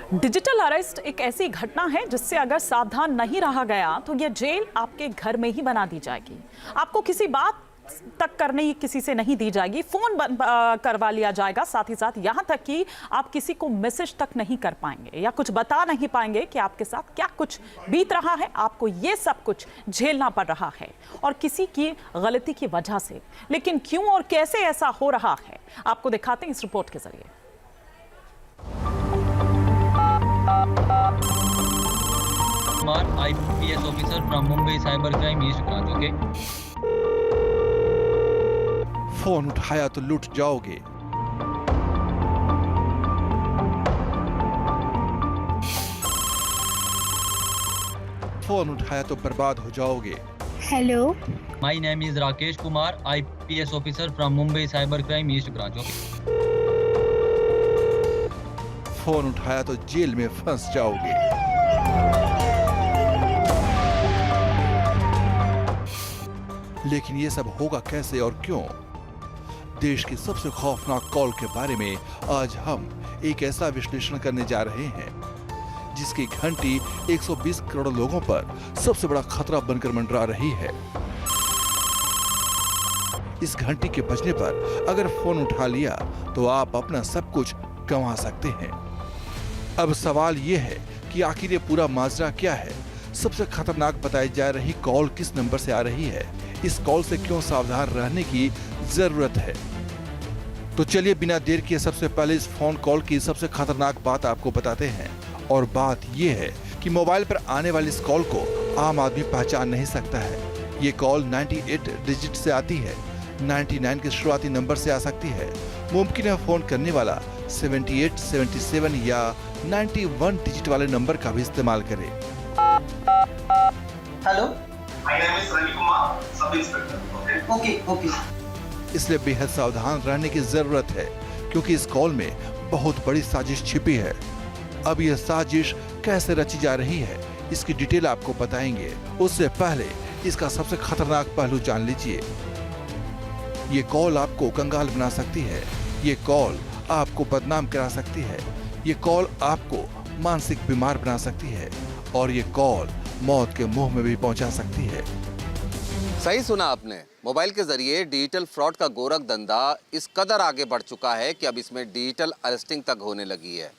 Digital arrest एक ऐसी घटना है जिससे अगर सावधान नहीं रहा गया तो यह जेल आपके घर में ही बना दी जाएगी। आपको किसी बात तक करने किसी से नहीं दी जाएगी, फोन करवा लिया जाएगा। साथ ही साथ यहां तक कि आप किसी को मैसेज तक नहीं कर पाएंगे या कुछ बता नहीं पाएंगे कि आपके साथ क्या कुछ बीत रहा है। आपको ये सब कुछ झेलना पड़ रहा है और किसी की गलती की वजह से। लेकिन क्यों और कैसे ऐसा हो रहा है, आपको दिखाते हैं इस रिपोर्ट के जरिए। Kumar, IPS officer from Mumbai cyber crime east branch. Okay, phone उठाया तो लुट जाओगे। फोन उठाया तो बर्बाद हो जाओगे। Hello, my name is Rakesh Kumar, IPS officer from Mumbai cyber crime east branch. Okay, phone उठाया तो जेल में फंस जाओगे। लेकिन ये सब होगा कैसे और क्यों? देश की सबसे खौफनाक कॉल के बारे में आज हम एक ऐसा विश्लेषण करने जा रहे हैं जिसकी घंटी 120 करोड़ लोगों पर सबसे बड़ा खतरा बनकर मंडरा रही है। इस घंटी के बजने पर अगर फोन उठा लिया तो आप अपना सब कुछ गंवा सकते हैं। अब सवाल ये है कि आखिर ये पूरा माजरा क्या है? सबसे खतरनाक बताई जा रही कॉल किस नंबर से आ रही है? इस कॉल से क्यों सावधान रहने की जरूरत है? तो चलिए बिना देर किए सबसे पहले इस फोन कॉल की सबसे खतरनाक बात आपको बताते हैं। और बात यह है कि मोबाइल पर आने वाली इस कॉल को आम आदमी पहचान नहीं सकता है। ये कॉल 98 डिजिट से आती है, 99 के शुरुआती नंबर से आ सकती है। मुमकिन है फोन करने वाला 78, 77 या 91 डिजिट वाले नंबर का भी इस्तेमाल करे। Hello, My name is Ravi Kumar, sub inspector. Okay. इसलिए बेहद सावधान रहने की जरूरत है क्योंकि इस कॉल में बहुत बड़ी साजिश छिपी है। अब यह साजिश कैसे रची जा रही है इसकी डिटेल आपको बताएंगे। उससे पहले इसका सबसे खतरनाक पहलू जान लीजिए। ये कॉल आपको कंगाल बना सकती है, ये कॉल आपको बदनाम करा सकती है, ये कॉल आपको मानसिक बीमार बना सकती है और ये कॉल मौत के मुंह में भी पहुंचा सकती है। सही सुना आपने। मोबाइल के जरिए डिजिटल फ्रॉड का गोरख धंधा इस कदर आगे बढ़ चुका है कि अब इसमें डिजिटल अरेस्टिंग तक होने लगी है।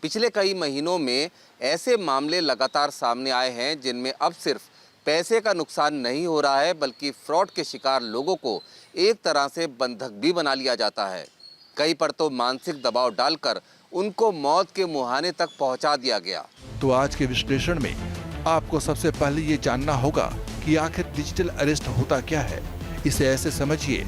पिछले कई महीनों में ऐसे मामले लगातार सामने आए हैं जिनमें अब सिर्फ पैसे का नुकसान नहीं हो रहा है बल्कि फ्रॉड के शिकार लोगों को एक तरह से बंधक भी बना लिया जाता है। कई पर तो मानसिक दबाव डालकर उनको मौत के मुहाने तक पहुंचा दिया गया। तो आज के विश्लेषण में आपको सबसे पहले ये जानना होगा कि आखिर डिजिटल अरेस्ट होता क्या है। इसे ऐसे समझिए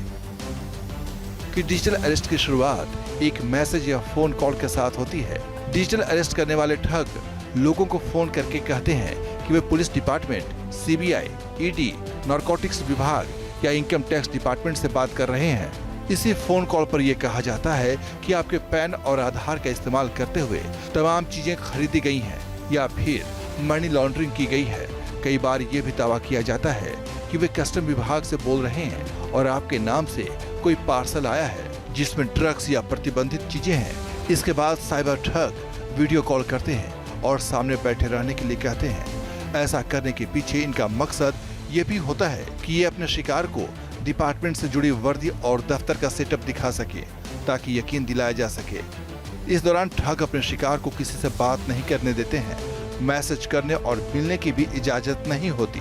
कि डिजिटल अरेस्ट की शुरुआत एक मैसेज या फोन कॉल के साथ होती है। डिजिटल अरेस्ट करने वाले ठग लोगों को फोन करके कहते हैं कि वे police department, CBI, ED, narcotics विभाग या इनकम टैक्स डिपार्टमेंट से बात कर रहे हैं। इसी फोन कॉल पर यह कहा जाता है कि आपके पैन और आधार का इस्तेमाल करते हुए तमाम चीजें खरीदी गई हैं या फिर मनी लॉन्ड्रिंग की गई है। कई बार ये भी दावा किया जाता है कि वे कस्टम विभाग से बोल रहे हैं और आपके नाम से कोई पार्सल आया है जिसमें ड्रग्स या प्रतिबंधित चीजें हैं। इसके बाद साइबर ठग वीडियो कॉल करते हैं और सामने बैठे रहने के लिए कहते हैं। ऐसा करने के पीछे इनका मकसद ये भी होता है कि ये अपने शिकार को डिपार्टमेंट से जुड़ी वर्दी और दफ्तर का सेटअप दिखा सके ताकि यकीन दिलाया जा सके। इस दौरान ठग अपने शिकार को किसी से बात नहीं करने देते हैं, मैसेज करने और मिलने की भी इजाजत नहीं होती।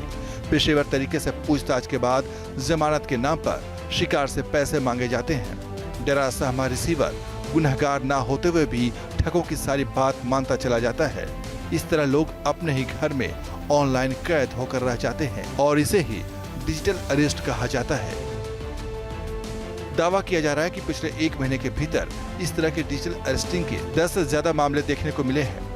पेशेवर तरीके से पूछताछ के बाद जमानत के नाम पर शिकार से पैसे मांगे जाते हैं। डरा सहमा रिसीवर गुनहगार ना होते हुए भी ठगों की सारी बात मानता चला जाता है। इस तरह लोग अपने ही घर में ऑनलाइन कैद होकर रह जाते हैं और इसे ही डिजिटल अरेस्ट कहा जाता है। दावा किया जा रहा है कि पिछले 1 महीने के भीतर इस तरह के डिजिटल अरेस्टिंग के 10 से ज्यादा मामले देखने को मिले हैं।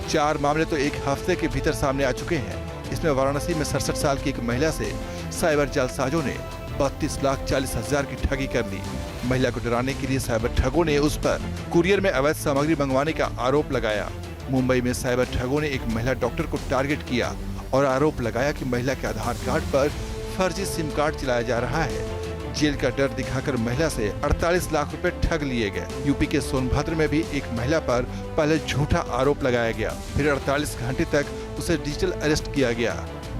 4 मामले तो एक हफ्ते के भीतर सामने आ चुके हैं। इसमें वाराणसी में 67 साल की एक महिला से साइबर जालसाजों ने 32,40,000 की ठगी कर ली। महिला को डराने के लिए साइबर ठगों ने उस पर कुरियर में अवैध सामग्री मंगवाने का आरोप लगाया। मुंबई में साइबर ठगों ने एक महिला डॉक्टर को टारगेट किया और आरोप लगाया कि महिला के आधार कार्ड पर फर्जी सिम कार्ड चलाया जा रहा है जेल का डर दिखाकर महिला से 48 लाख रुपए ठग लिए गए। यूपी के सोनभद्र में भी एक महिला पर पहले झूठा आरोप लगाया गया, फिर 48 घंटे तक उसे डिजिटल अरेस्ट किया गया।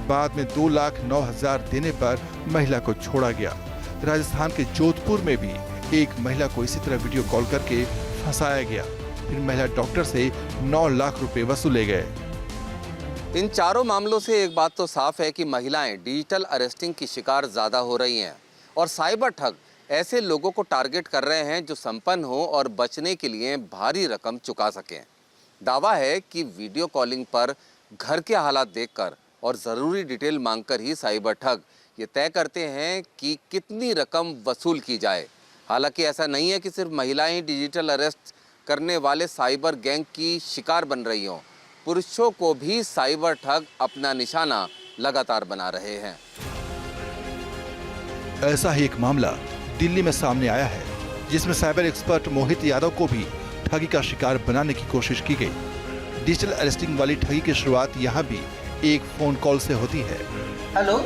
बाद में 2,09,000 देने पर महिला को छोड़ा गया। राजस्थान के जोधपुर में भी एक महिला को इसी तरह वीडियो कॉल करके फंसाया गया, फिर महिला डॉक्टर से 9 लाख रुपए वसूले गए। इन चारों मामलों से एक बात तो साफ है कि महिलाएं डिजिटल अरेस्टिंग की शिकार ज्यादा हो रही हैं और साइबर ठग ऐसे लोगों को टारगेट कर रहे हैं जो संपन्न हो और बचने के लिए भारी रकम चुका सकें। दावा है कि वीडियो कॉलिंग पर घर के हालात देखकर और ज़रूरी डिटेल मांगकर ही साइबर ठग ये तय करते हैं कि कितनी रकम वसूल की जाए। हालांकि ऐसा नहीं है कि सिर्फ महिलाएं ही डिजिटल अरेस्ट करने वाले साइबर गैंग की शिकार बन रही हों, पुरुषों को भी साइबर ठग अपना निशाना लगातार बना रहे हैं। ऐसा ही एक मामला दिल्ली में सामने आया है, जिसमें साइबर एक्सपर्ट मोहित यादव को भी ठगी का शिकार बनाने की कोशिश की गई। डिजिटल अरेस्टिंग वाली ठगी की शुरुआत यहाँ भी एक फोन कॉल से होती है। हेलो,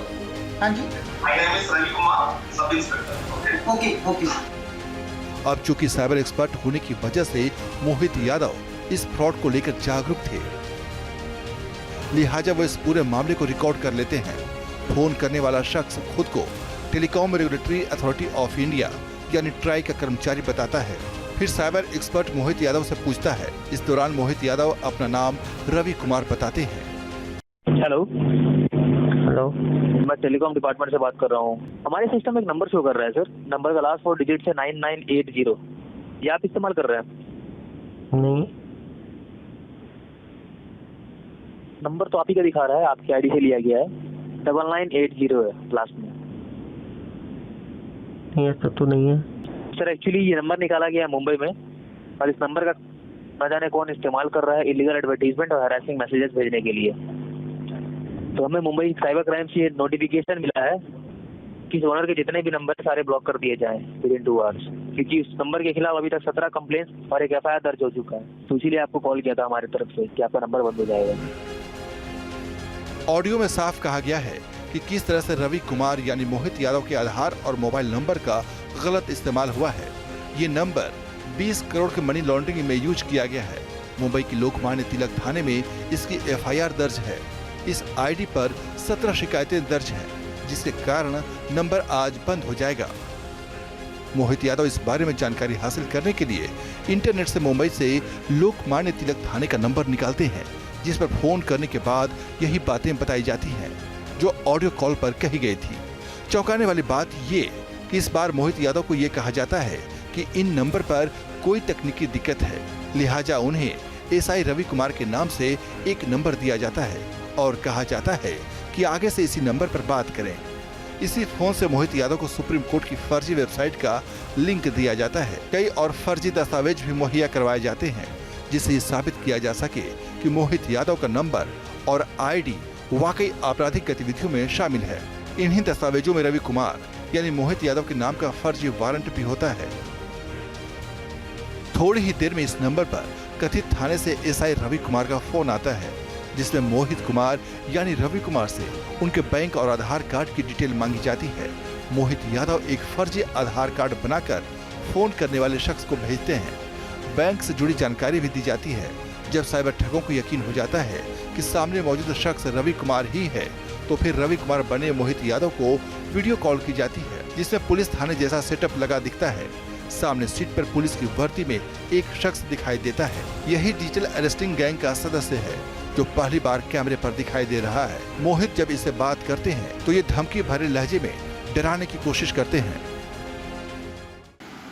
हाँ जी। My name is Ravi Kumar, sub inspector. Okay okay. अब चूंकि साइबर एक्सपर्ट होने की वजह से मोहित यादव इस फ्रॉड को लेकर जागरूक थे, लिहाजा वो इस पूरे मामले को रिकॉर्ड कर लेते हैं। फोन करने वाला शख्स खुद को telecom regulatory authority of India यानी ट्राई का कर्मचारी बताता है। फिर साइबर एक्सपर्ट मोहित यादव से पूछता है। इस दौरान मोहित यादव अपना नाम रवि कुमार बताते हैं। हेलो हेलो, मैं टेलीकॉम डिपार्टमेंट से बात कर रहा हूँ। हमारे सिस्टम में एक नंबर शो कर रहा है सर। नंबर का लास्ट 4 डिजिट है 9980। ये आप इस्तेमाल कर रहे हैं? नहीं, नंबर तो आप ही का दिखा रहा है, आपकी आईडी से लिया गया है। 9980 है लास्ट में। ये सब तो नहीं है सर। एक्चुअली ये नंबर निकाला गया है मुंबई में और इस नंबर का न जाने कौन इस्तेमाल कर रहा है इलीगल एडवर्टीजमेंट और हैरेसिंग मैसेजेस भेजने के लिए। तो हमें मुंबई साइबर क्राइम से नोटिफिकेशन मिला है कि इस ओनर के जितने भी नंबर सारे ब्लॉक कर दिए जाएं विदिन 2 आवर्स, क्योंकि उस नंबर के खिलाफ अभी तक 17 कंप्लेंट और एक FIR दर्ज हो चुका है। तो इसीलिए आपको कॉल किया था हमारी तरफ से कि आपका नंबर बंद हो जाएगा। ऑडियो में साफ कहा गया है कि किस तरह से रवि कुमार यानी मोहित यादव के आधार और मोबाइल नंबर का गलत इस्तेमाल हुआ है। ये नंबर 20 करोड़ के मनी लॉन्ड्रिंग में यूज किया गया है। मुंबई की लोकमान्य तिलक थाने में इसकी FIR दर्ज है। इस आईडी पर 17 शिकायतें दर्ज हैं, जिसके कारण नंबर आज बंद हो जाएगा। मोहित यादव इस बारे में जानकारी हासिल करने के लिए इंटरनेट से मुंबई से लोकमान्य तिलक थाने का नंबर निकालते हैं, जिस पर फोन करने के बाद यही बातें बताई जाती हैं जो ऑडियो कॉल पर कही गई थी। चौंकाने वाली बात ये कि इस बार मोहित यादव को ये कहा जाता है कि इन नंबर पर कोई तकनीकी दिक्कत है, लिहाजा उन्हें SI रवि कुमार के नाम से एक नंबर दिया जाता है और कहा जाता है कि आगे से इसी नंबर पर बात करें। इसी फोन से मोहित यादव को सुप्रीम कोर्ट की फर्जी वेबसाइट का लिंक दिया जाता है। कई और फर्जी दस्तावेज भी मुहैया करवाए जाते हैं, जिससे ये साबित किया जा सके कि मोहित यादव का नंबर और आईडी वाकई आपराधिक गतिविधियों में शामिल है। इन्हीं दस्तावेजों में रवि कुमार यानी मोहित यादव के नाम का फर्जी वारंट भी होता है। थोड़ी ही देर में इस नंबर पर कथित थाने से SI रवि कुमार का फोन आता है, जिसमें मोहित कुमार यानी रवि कुमार से उनके बैंक और आधार कार्ड की डिटेल मांगी जाती है। मोहित यादव एक फर्जी आधार कार्ड बनाकर फोन करने वाले शख्स को भेजते हैं। बैंक से जुड़ी जानकारी भी दी जाती है। जब साइबर ठगों को यकीन हो जाता है कि सामने मौजूद शख्स रवि कुमार ही है, तो फिर रवि कुमार बने मोहित यादव को वीडियो कॉल की जाती है, जिसमें पुलिस थाने जैसा सेटअप लगा दिखता है। सामने सीट पर पुलिस की वर्दी में एक शख्स दिखाई देता है। यही डिजिटल अरेस्टिंग गैंग का सदस्य है जो पहली बार कैमरे पर दिखाई दे रहा है। मोहित जब इससे बात करते हैं तो ये धमकी भरे लहजे में डराने की कोशिश करते हैं।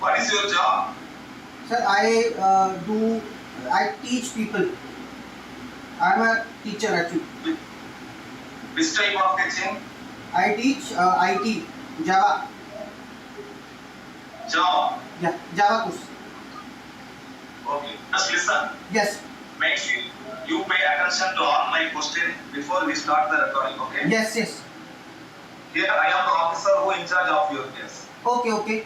What is your job? Sir, I teach people. I am a teacher actually. Which type of teaching? I teach IT, Java. Java. Yeah, Java course. Okay. Just listen. Yes. Make sure you pay attention to all my questions before we start the recording. Okay? Yes, yes. Here I am the officer who in charge of your case. Okay, okay.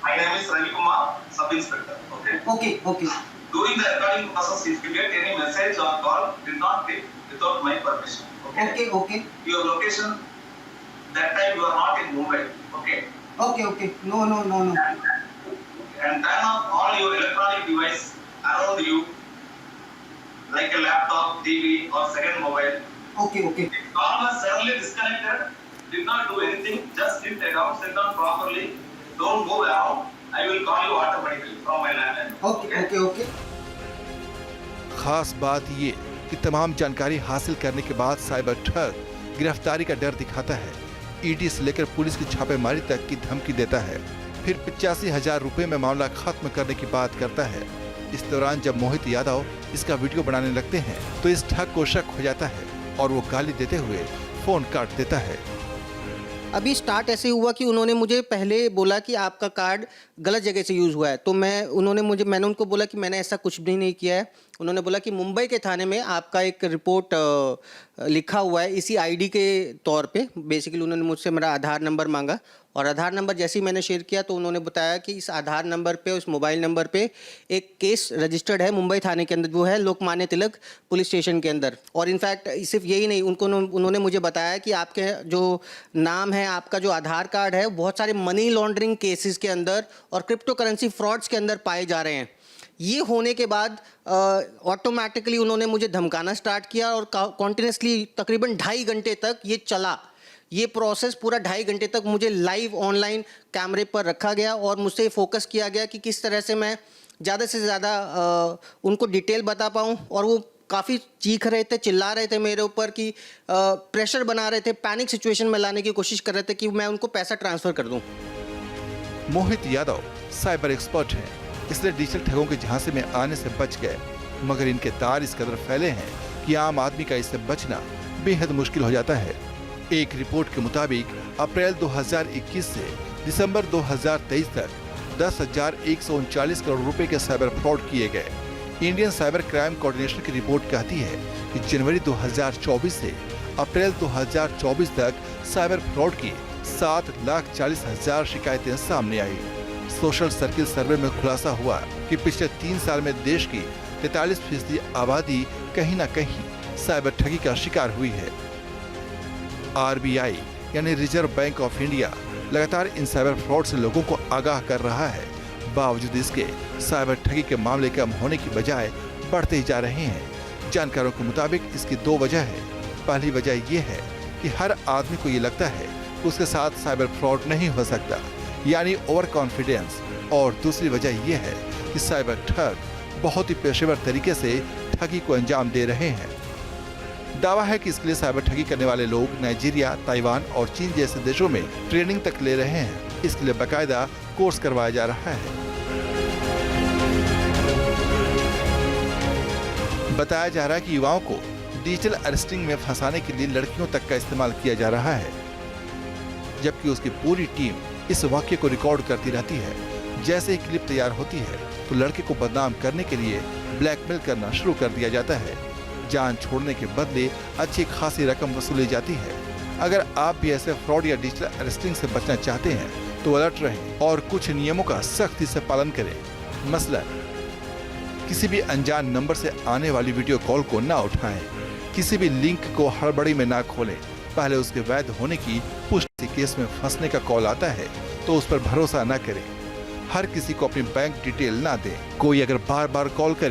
My name is Ravi Kumar, sub inspector. Okay? Okay, okay. During the recording process, if you get any message or call, did not take without my permission. Okay? Okay, okay. Your location, that time you are not in Mumbai. Okay? Okay. No. And turn off all your electronic device around you, like a laptop, TV, or second mobile. Okay. If call was suddenly disconnected, did not do anything, just sit down properly, don't move around. I will call you automatically from my landline. Okay. खास बात ये कि तमाम जानकारी हासिल करने के बाद साइबर ठग गिरफ्तारी का डर दिखाता है। ईडी से लेकर पुलिस की छापेमारी तक की धमकी देता है, फिर 85,000 रुपए में मामला खत्म करने की बात करता है। इस दौरान जब मोहित यादव इसका वीडियो बनाने लगते हैं तो इस ठग को शक हो जाता है और वो गाली देते हुए फोन काट देता है। अभी स्टार्ट ऐसे हुआ कि उन्होंने मुझे पहले बोला कि आपका कार्ड गलत जगह से यूज़ हुआ है, तो मैंने उनको बोला कि मैंने ऐसा कुछ भी नहीं किया है। उन्होंने बोला कि मुंबई के थाने में आपका एक रिपोर्ट लिखा हुआ है इसी आईडी के तौर पे। बेसिकली उन्होंने मुझसे मेरा आधार नंबर मांगा और आधार नंबर जैसे ही मैंने शेयर किया तो उन्होंने बताया कि इस आधार नंबर पे, उस मोबाइल नंबर पे एक केस रजिस्टर्ड है मुंबई थाने के अंदर, वो है लोकमान्य तिलक पुलिस स्टेशन के अंदर। और इनफैक्ट सिर्फ यही नहीं, उन्होंने मुझे बताया कि आपके जो नाम है, आपका जो आधार कार्ड है, बहुत सारे मनी लॉन्ड्रिंग केसेस के अंदर और क्रिप्टो करेंसी फ्रॉड्स के अंदर पाए जा रहे हैं। ये होने के बाद ऑटोमेटिकली उन्होंने मुझे धमकाना स्टार्ट किया और कॉन्टिन्यूसली तकरीबन 2.5 घंटे तक ये चला। ये प्रोसेस पूरा 2.5 घंटे तक मुझे लाइव ऑनलाइन कैमरे पर रखा गया और मुझसे फोकस किया गया कि किस तरह से मैं ज़्यादा से ज़्यादा उनको डिटेल बता पाऊँ। और वो काफ़ी चीख रहे थे, चिल्ला रहे थे मेरे ऊपर कि प्रेशर बना रहे थे, पैनिक सिचुएशन में लाने की कोशिश कर रहे थे कि मैं उनको पैसा ट्रांसफ़र कर दूँ। मोहित यादव साइबर एक्सपर्ट हैं, इसलिए डिजिटल ठगों के झांसे में आने से बच गए, मगर इनके तार इस कदर फैले हैं कि आम आदमी का इससे बचना बेहद मुश्किल हो जाता है। एक रिपोर्ट के मुताबिक अप्रैल 2021 से दिसंबर 2023 तक 10,139 करोड़ रुपए के साइबर फ्रॉड किए गए। इंडियन साइबर क्राइम कोऑर्डिनेशन की रिपोर्ट कहती है कि जनवरी 2024 से अप्रैल 2024 तक साइबर फ्रॉड की 7,40,000 शिकायतें सामने आई। सोशल सर्किल सर्वे में खुलासा हुआ कि पिछले 3 साल में देश की 43% आबादी कहीं न कहीं साइबर ठगी का शिकार हुई है। आरबीआई यानी रिजर्व बैंक ऑफ इंडिया लगातार इन साइबर फ्रॉड से लोगों को आगाह कर रहा है। बावजूद इसके साइबर ठगी के मामले कम होने की बजाय बढ़ते ही जा रहे हैं। जानकारों के मुताबिक इसकी 2 वजह है। पहली वजह यह है कि हर आदमी को ये लगता है कि उसके साथ साइबर फ्रॉड नहीं हो सकता, यानी ओवर कॉन्फिडेंस। और दूसरी वजह यह है कि साइबर ठग बहुत ही पेशेवर तरीके से ठगी को अंजाम दे रहे हैं। दावा है कि इसके लिए साइबर ठगी करने वाले लोग नाइजीरिया, ताइवान और चीन जैसे देशों में ट्रेनिंग तक ले रहे हैं। इसके लिए बाकायदा कोर्स करवाया जा रहा है। बताया जा रहा है कि युवाओं को डिजिटल अरेस्टिंग में फंसाने के लिए लड़कियों तक का इस्तेमाल किया जा रहा है, जबकि उसकी पूरी टीम इस वाक्य को रिकॉर्ड करती रहती है। जैसे ही क्लिप तैयार होती है तो लड़के को बदनाम करने के लिए ब्लैकमेल करना शुरू कर दिया जाता है। जान छोड़ने के बदले अच्छी खासी रकम वसूली जाती है। अगर आप भी ऐसे फ्रॉड या डिजिटल अरेस्टिंग से बचना चाहते हैं तो अलर्ट रहें और कुछ नियमों का सख्ती से पालन करें। मसलन किसी भी अनजान नंबर से आने वाली वीडियो कॉल को ना उठाएं, किसी भी लिंक को हड़बड़ी में ना खोलें, पहले उसके वैध होने की पुष्टि। केस में फंसने का कॉल आता है तो उस पर भरोसा ना करें। हर किसी को अपनी बैंक डिटेल ना दें। कोई अगर बार बार कॉल करे